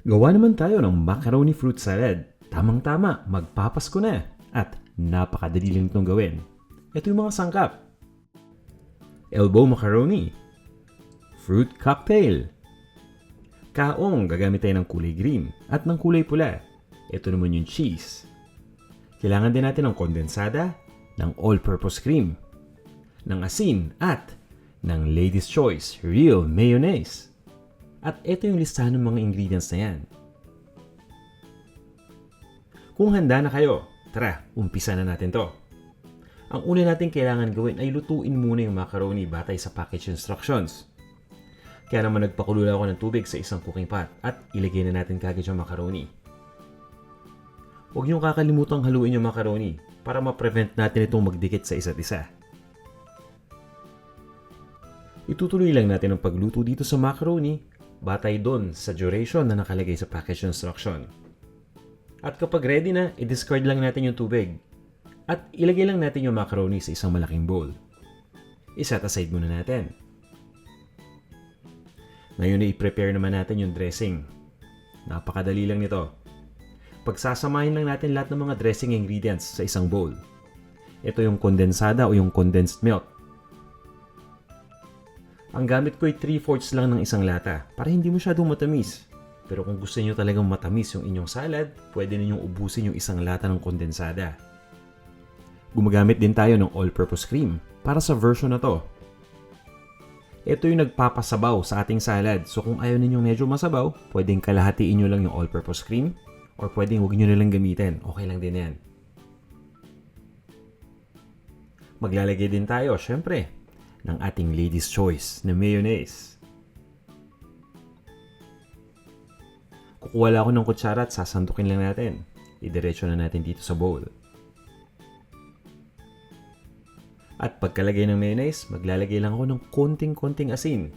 Gawa naman tayo ng macaroni fruit salad. Tamang-tama, magpapasko na. At napakadali lang itong gawin. Ito yung mga sangkap. Elbow macaroni. Fruit cocktail. Kaong, gagamit tayo ng kulay green at ng kulay pula. Ito naman yung cheese. Kailangan din natin ng kondensada, ng all-purpose cream, ng asin at ng Lady's Choice Real Mayonnaise. At ito yung listahan ng mga ingredients na yan. Kung handa na kayo, tara, umpisa na natin to. Ang una natin kailangan gawin ay lutuin muna yung macaroni batay sa package instructions. Kaya naman nagpakulo ako ng tubig sa isang cooking pot at ilagay na natin kagad yung macaroni. Huwag niyong kakalimutang haluin yung macaroni para ma-prevent natin itong magdikit sa isa't isa. Itutuloy lang natin ang pagluto dito sa macaroni batay doon sa duration na nakalagay sa package instruction. At kapag ready na, i-discard lang natin yung tubig at ilagay lang natin yung macaroni sa isang malaking bowl. I-set aside muna natin. Ngayon ay i-prepare naman natin yung dressing. Napakadali lang nito. Pagsasamahin lang natin lahat ng mga dressing ingredients sa isang bowl. Ito yung kondensada o yung condensed milk. Ang gamit ko ay 3/4 lang ng isang lata para hindi masyadong matamis. Pero kung gusto niyo talagang matamis yung inyong salad, pwede ninyong ubusin yung isang lata ng kondensada. Gumagamit din tayo ng all-purpose cream para sa version na to. Ito yung nagpapasabaw sa ating salad. So kung ayaw ninyong medyo masabaw, pwedeng kalahatiin nyo lang yung all-purpose cream or pwedeng huwag nyo nalang gamitin. Okay lang din yan. Maglalagay din tayo, syempre, ng ating Lady's Choice na mayonnaise. Kukuha lang ako ng kutsara at sasandukin lang natin. Idiretso na natin dito sa bowl. At pagkalagay ng mayonnaise, maglalagay lang ako ng konting-konting asin.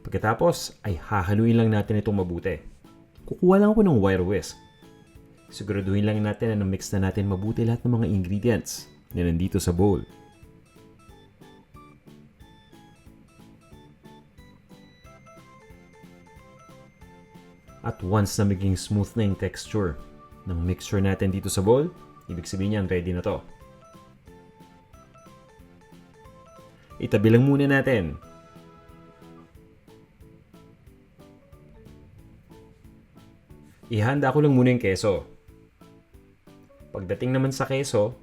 Pagkatapos, ay hahaluin lang natin itong mabuti. Kukuha lang ako ng wire whisk. Siguraduhin lang natin na mix na natin mabuti lahat ng mga ingredients na nandito sa bowl. At once na maging smooth na yung texture ng mixture natin dito sa bowl, ibig sabihin niyan, ready na to. Itabi lang muna natin. Ihanda ko lang muna yung keso. Pagdating naman sa keso,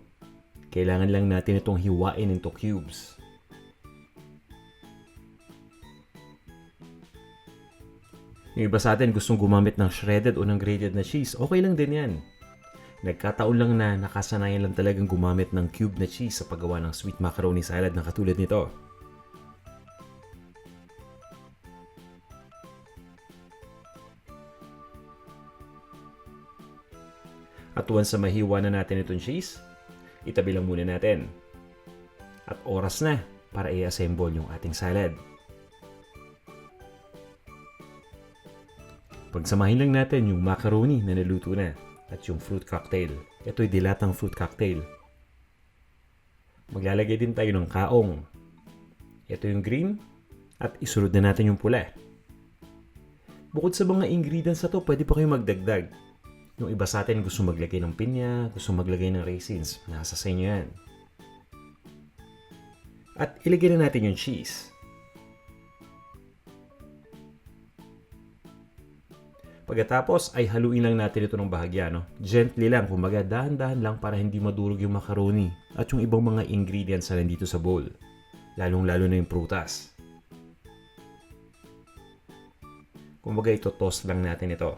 kailangan lang natin itong hiwain into cubes. Yung iba sa atin gustong gumamit ng shredded o ng grated na cheese, okay lang din yan. Nagkataon lang na nakasanayan lang talagang gumamit ng cube na cheese sa paggawa ng sweet macaroni salad na katulad nito. At once na mahiwa na natin itong cheese, itabi lang muna natin. At oras na para i-assemble yung ating salad. Pagsamahin lang natin yung macaroni na naluto na. At yung fruit cocktail. Ito ay dilatang fruit cocktail. Maglalagay din tayo ng kaong. Ito yung green. At isunod na natin yung pula. Bukod sa mga ingredients na to, pwede pa kayong magdagdag. Yung iba sa atin gusto maglagay ng pinya, gusto maglagay ng raisins. Nasa sa inyo yan. At ilagay na natin yung cheese. Pagkatapos ay haluin lang natin ito ng bahagya, no? Gently lang, kumbaga dahan-dahan lang para hindi madurog yung macaroni at yung ibang mga ingredients na nandito sa bowl. Lalong-lalo na yung prutas. Kumbaga ito-toss lang natin ito.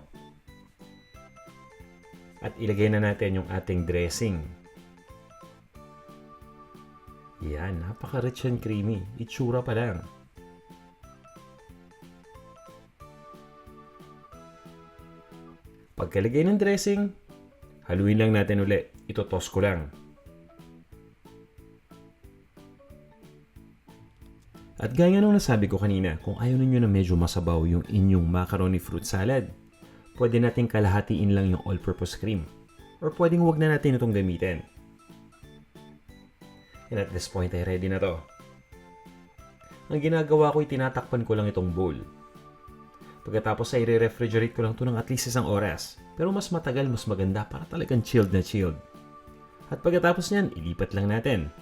At ilagay na natin yung ating dressing. Yan, napaka-rich and creamy. Itsura pa lang. Pagkalagay ng dressing, haluin lang natin uli. Ito-toss ko lang. At gaya nung nasabi ko kanina, kung ayaw ninyo na medyo masabaw yung inyong macaroni fruit salad, pwede natin kalahatiin lang yung all-purpose cream. Or pwedeng huwag na natin itong gamitin. And at this point ay ready na to. Ang ginagawa ko ay tinatakpan ko lang itong bowl Pagkatapos ay re-refrigerate ko lang ito ng at least 1 oras. Pero mas matagal, mas maganda para talagang chilled na chilled. At pagkatapos niyan, ilipat lang natin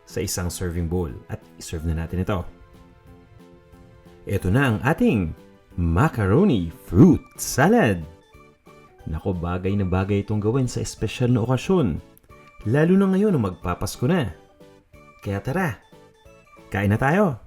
sa isang serving bowl at iserve na natin ito. Ito na ang ating macaroni fruit salad. Nako, bagay na bagay itong gawin sa espesyal na okasyon. Lalo na ngayon na magpapasko na. Kaya tara, kain na tayo!